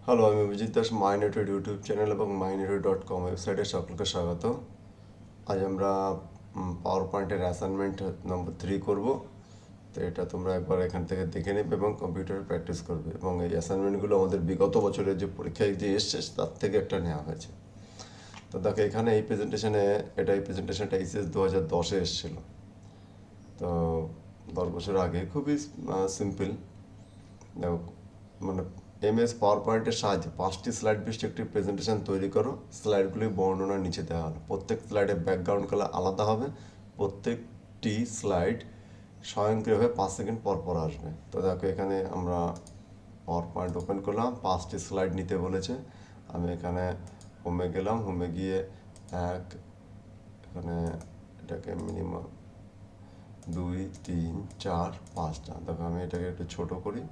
Hello, আমি Abhijit Das মাইনেটেড YouTube channel এবং mynetedu.com ওয়েবসাইটে সকলকে স্বাগত। আজ আমরা পাওয়ার পয়েন্টের অ্যাসাইনমেন্ট নম্বর 3 করব। তো এটা তোমরা একবার এখান থেকে দেখে নেবে এবং কম্পিউটারে প্র্যাকটিস করবে, এবং এই অ্যাসাইনমেন্টগুলো আমাদের বিগত বছরের যে পরীক্ষায় যে এসছে তার থেকে একটা নেওয়া হয়েছে। তো দেখো এখানে এই প্রেজেন্টেশনটা এইচএস 2010-এ এসেছিলো। তো 10 বছর আগে, খুবই সিম্পল। দেখো, মানে এমএস পাওয়ার পয়েন্টের সাহায্যে 5টি স্লাইড বিশিষ্ট একটি প্রেজেন্টেশন তৈরি করো। স্লাইডগুলি বর্ণনা নিচে দেওয়া হলো। প্রত্যেক স্লাইডের ব্যাকগ্রাউন্ড কালার আলাদা হবে। প্রত্যেকটি স্লাইড স্বয়ংক্রিয়ভাবে 5 সেকেন্ড পর পর আসবে। তো দেখো এখানে আমরা পাওয়ার পয়েন্ট ওপেন করলাম, 5টি স্লাইড নিতে বলেছে। আমি এখানে হোমে গেলাম, হোমে গিয়ে এখানে এটাকে মিনিমাম 2 3 4 5টা, দেখো আমি এটাকে একটু ছোট করি,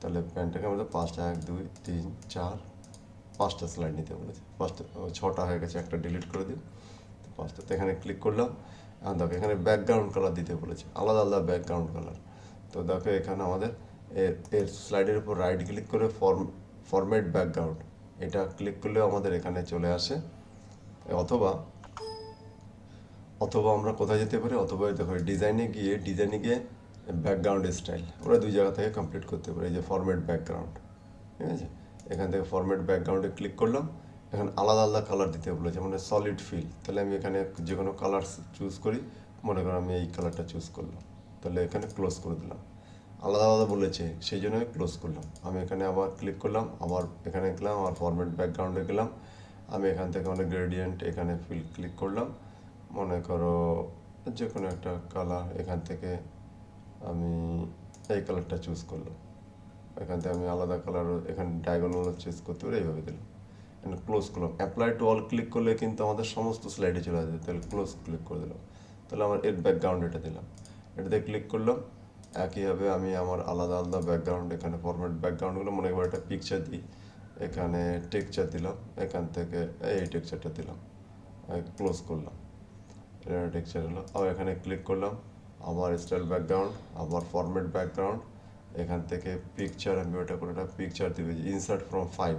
তাহলে প্যান্টটাকে আমাদের 5টা 1 2 3 4 5টা স্লাইড নিতে বলেছে। 6টা হয়ে গেছে, একটা ডিলিট করে দিই। 5টাতে এখানে ক্লিক করলাম। এখন দেখো এখানে ব্যাকগ্রাউন্ড কালার দিতে বলেছে, আলাদা আলাদা ব্যাকগ্রাউন্ড কালার। তো দেখো এখানে আমাদের এর স্লাইডের উপর রাইট ক্লিক করে ফরম্যাট ব্যাকগ্রাউন্ড এটা ক্লিক করলেও আমাদের এখানে চলে আসে। অথবা অথবা আমরা কোথায় যেতে পারি, অথবা দেখো ডিজাইনে গিয়ে ব্যাকগ্রাউন্ড স্টাইল ওরা 2 জায়গা থেকে কমপ্লিট করতে পারি। এই যে ফরম্যাট ব্যাকগ্রাউন্ড, ঠিক আছে, এখান থেকে ফরম্যাট ব্যাকগ্রাউন্ডে ক্লিক করলাম। এখন আলাদা আলাদা কালার দিতে বলেছে, মানে সলিড ফিল। তাহলে আমি এখানে যে কোনো কালার চুজ করি, মনে করো আমি এই কালারটা চুজ করলাম, তাহলে এখানে ক্লোজ করে দিলাম। আলাদা আলাদা বলেছে সেই জন্য আমি ক্লোজ করলাম। আমি এখানে আবার ক্লিক করলাম, আবার এখানে গেলাম, আবার ফরম্যাট ব্যাকগ্রাউন্ডে গেলাম। আমি এখান থেকে অনেক গ্রেডিয়েন্ট এখানে ক্লিক করলাম, মনে করো যে কোনো একটা কালার। এখান থেকে আমি এই কালারটা চুজ করলাম। এখান থেকে আমি আলাদা কালার এখানে ডায়াগোনাল চুজ করতে পারি, এইভাবে দিলাম। এখানে ক্লোজ করলাম। অ্যাপ্লাই টু অল ক্লিক করলে কিন্তু আমাদের সমস্ত স্লাইডে চলে আসবে, তাহলে ক্লোজ ক্লিক করে দিলাম। তাহলে আমার এর ব্যাকগ্রাউন্ড এটা দিলাম, এটাতে ক্লিক করলাম। একইভাবে আমি আমার আলাদা আলাদা ব্যাকগ্রাউন্ড, এখানে ফরম্যাট ব্যাকগ্রাউন্ডগুলো, মনে করি একটা পিকচার দিই, এখানে টেক্সচার দিলাম, এখান থেকে এই টেক্সচারটা দিলাম, ক্লোজ করলাম। টেক্সচার হলো, আবার এখানে ক্লিক করলাম, আবার স্টাইল ব্যাকগ্রাউন্ড, আবার ফরম্যাট ব্যাকগ্রাউন্ড, এখান থেকে পিকচার, আমি ওটা করে একটা পিকচার দিবে, ইনসার্ট ফ্রম ফাইল,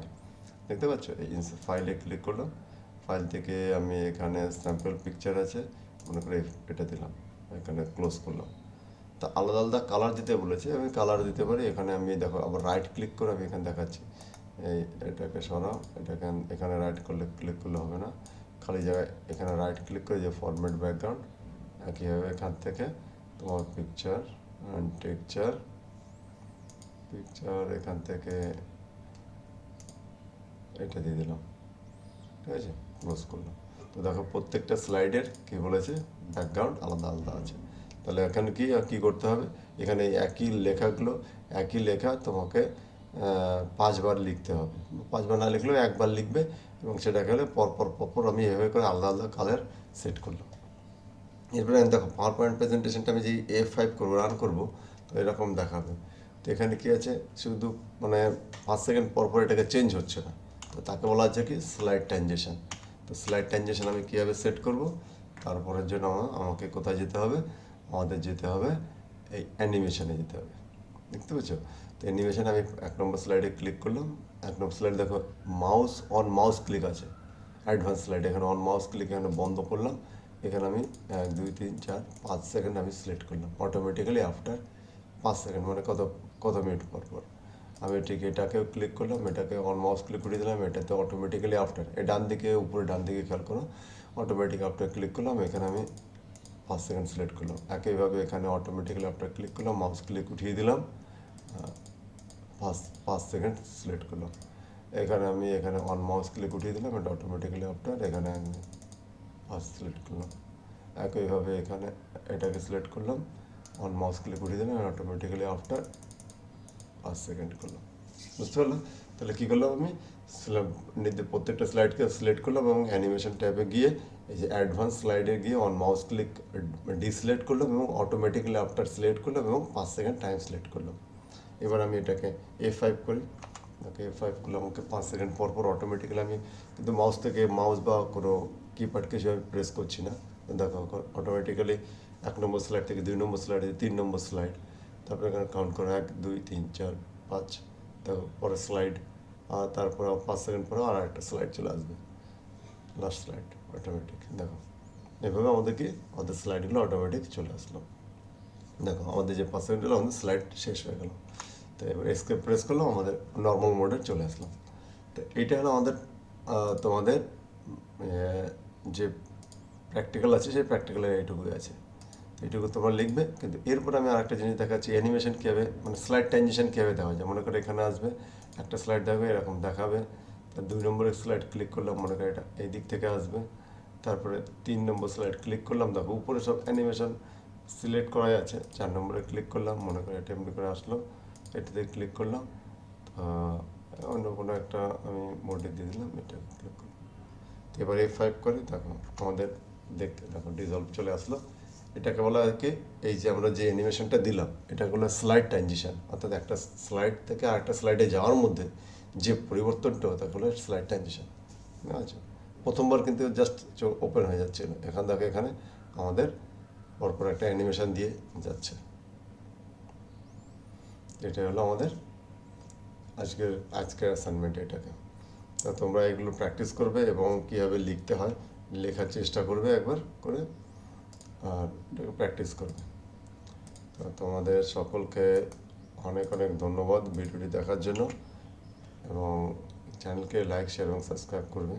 দেখতে পাচ্ছ, এই ফাইলে ক্লিক করলাম। ফাইল থেকে আমি এখানে স্যাম্পল পিকচার আছে, মনে করে এটা দিলাম, এখানে ক্লোজ করলাম। তা আলাদা আলাদা কালার দিতে বলেছে, আমি কালার দিতে পারি। এখানে আমি দেখো আবার রাইট ক্লিক করে আমি এখানে দেখাচ্ছি, এই এটাকে সরাও, এটাকে এখানে রাইট করলে ক্লিক করলে হবে না, খালি জায়গায় এখানে রাইট ক্লিক করে যে ফরম্যাট ব্যাকগ্রাউন্ড, একইভাবে এখান থেকে তোমার পিকচার অ্যান্ড টেক্সচার, পিকচার এখান থেকে এটা দিয়ে দিলাম, ঠিক আছে, ক্লোজ করলাম। তো দেখো প্রত্যেকটা স্লাইডের কী বলেছে, ব্যাকগ্রাউন্ড আলাদা আলাদা আছে। তাহলে এখানে কি করতে হবে, এখানে একই লেখা তোমাকে 5বার লিখতে হবে। 5বার না লিখলেও একবার লিখবে, এবং সেটাকে হলে পরপর আমি এভাবে করে আলাদা আলাদা কালার সেট করলাম। এরপরে আমি দেখো পাওয়ার পয়েন্ট প্রেজেন্টেশনটা আমি যেই F5 করবো, রান করবো, তো এরকম দেখাবে। তো এখানে কী আছে, শুধু মানে 5 সেকেন্ড পর পর এটাকে চেঞ্জ হচ্ছে না, তো তাকে বলা হচ্ছে কি স্লাইড ট্রানজিশন। তো স্লাইড ট্রানজিশন আমি কীভাবে সেট করব, তারপরের জন্য আমাকে কোথায় যেতে হবে, আমাদের যেতে হবে এই অ্যানিমেশনে যেতে হবে, দেখতে পাচ্ছ। তো অ্যানিমেশনে আমি 1 নম্বর স্লাইডে ক্লিক করলাম। 1 নম্বর স্লাইড দেখো মাউস ক্লিক আছে, অ্যাডভান্স স্লাইড, এখানে অন মাউস ক্লিক এখানে বন্ধ করলাম। এখানে আমি 1 2 3 4 5 সেকেন্ড আমি সিলেক্ট করলাম, অটোমেটিক্যালি আফটার 5 সেকেন্ড, মানে কত মিনিট পর পর আমি ঠিক এটাকেও ক্লিক করলাম, এটাকে অন মাউস ক্লিক করে দিলাম, এটাতে অটোমেটিক্যালি আফটার, এই ডান দিকে উপরে ডান দিকে খেয়াল করো, অটোমেটিক আফটার ক্লিক করলাম, এখানে আমি 5 সেকেন্ড সিলেক্ট করলাম। একইভাবে এখানে অটোমেটিক্যালি আফটার ক্লিক করলাম, মাউস ক্লিক উঠিয়ে দিলাম, 5 সেকেন্ড সিলেক্ট করলাম। এখানে অন মাউস ক্লিক উঠিয়ে দিলাম, এটা অটোমেটিক্যালি আফটার, এখানে আমি 5 সিলেক্ট করলাম। একইভাবে এখানে এটাকে সিলেক্ট করলাম, অন মাউস ক্লিক উঠিয়ে দিলাম, অটোমেটিক্যালি আফটার 5 সেকেন্ড করলাম। বুঝতে পারলাম? তাহলে কী করলাম, আমি প্রত্যেকটা স্লাইডকে সিলেক্ট করলাম, এবং অ্যানিমেশন ট্যাবে গিয়ে এই যে অ্যাডভান্স স্লাইডে গিয়ে অন মাউস ক্লিক ডিসিলেক্ট করলাম, এবং অটোমেটিক্যালি আফটার সিলেক্ট করলাম, এবং 5 সেকেন্ড টাইম সিলেক্ট করলাম। এবার আমি এটাকে F5 করি, ওকে F5 করলে আমাকে 5 সেকেন্ড পর পর অটোমেটিক্যালি, আমি কিন্তু মাউস বা কোনো কিপ্যাডকে সেভাবে প্রেস করছি না, দেখো অটোমেটিক্যালি 1 নম্বর স্লাইড থেকে 2 নম্বর স্লাইডে 3 নম্বর স্লাইড, তারপরে এখানে কাউন্ট করো 1 2 3 4 5, দেখো পরের স্লাইড, আর তারপর 5 সেকেন্ড পরে আর একটা স্লাইড চলে আসবে, লাস্ট স্লাইড অটোমেটিক। দেখো এভাবে আমাদের স্লাইডগুলো অটোমেটিক চলে আসলো। দেখো আমাদের যে 5 সেকেন্ড হলো আমাদের স্লাইড শেষ হয়ে গেল। তো এবার এসকেপ প্রেস করলাম, আমাদের নর্মাল মোডে চলে আসলাম। তো এইটা হলো আমাদের তোমাদের যে প্র্যাকটিক্যাল আছে সেই প্র্যাকটিক্যালের এইটুকুই আছে, এইটুকু তোমরা লিখবে। কিন্তু এরপর আমি আরেকটা জিনিস দেখাচ্ছি, অ্যানিমেশন কীভাবে, মানে স্লাইড ট্রানজিশন কীভাবে দেওয়া যায়। মনে করো এখানে আসবে একটা স্লাইড দেখাবে, এরকম দেখাবে, তার 2 নম্বরের স্লাইড ক্লিক করলাম, মনে করো এটা এই দিক থেকে আসবে, তারপরে 3 নম্বর স্লাইড ক্লিক করলাম, দেখো উপরে সব অ্যানিমেশন সিলেক্ট করা আছে। 4 নম্বরে ক্লিক করলাম, মনে করো এটা এমনি করে আসলো, এটাতে ক্লিক করলাম, অন্য কোনো একটা আমি মোডে দিয়ে দিলাম, এটা ক্লিক করলাম। এবার F5 করে দেখো আমাদের দেখতে, দেখো ডিজলভ চলে আসলো। এটাকে বলা হয় কি, এই যে আমরা যে অ্যানিমেশনটা দিলাম এটাকে বলা স্লাইড ট্রানজিশন, অর্থাৎ একটা স্লাইড থেকে আরেকটা স্লাইডে যাওয়ার মধ্যে যে পরিবর্তনটা হয় তাকে বলে স্লাইড ট্রানজিশন। আচ্ছা, প্রথমবার কিন্তু জাস্ট ওপেন হয়ে যাচ্ছিল, এখান থেকে এখানে আমাদের পরপর একটা অ্যানিমেশন দিয়ে যাচ্ছে। এটা হলো আমাদের আজকের অ্যাসাইনমেন্ট। এটাকে তো তোমরা এগুলো প্র্যাকটিস করবে এবং কীভাবে লিখতে হয় লেখার চেষ্টা করবে একবার করে, আর এটাকে প্র্যাকটিস করবে। তো তোমাদের সকলকে অনেক অনেক ধন্যবাদ ভিডিওটি দেখার জন্য, এবং চ্যানেলকে লাইক, শেয়ার এবং সাবস্ক্রাইব করবে।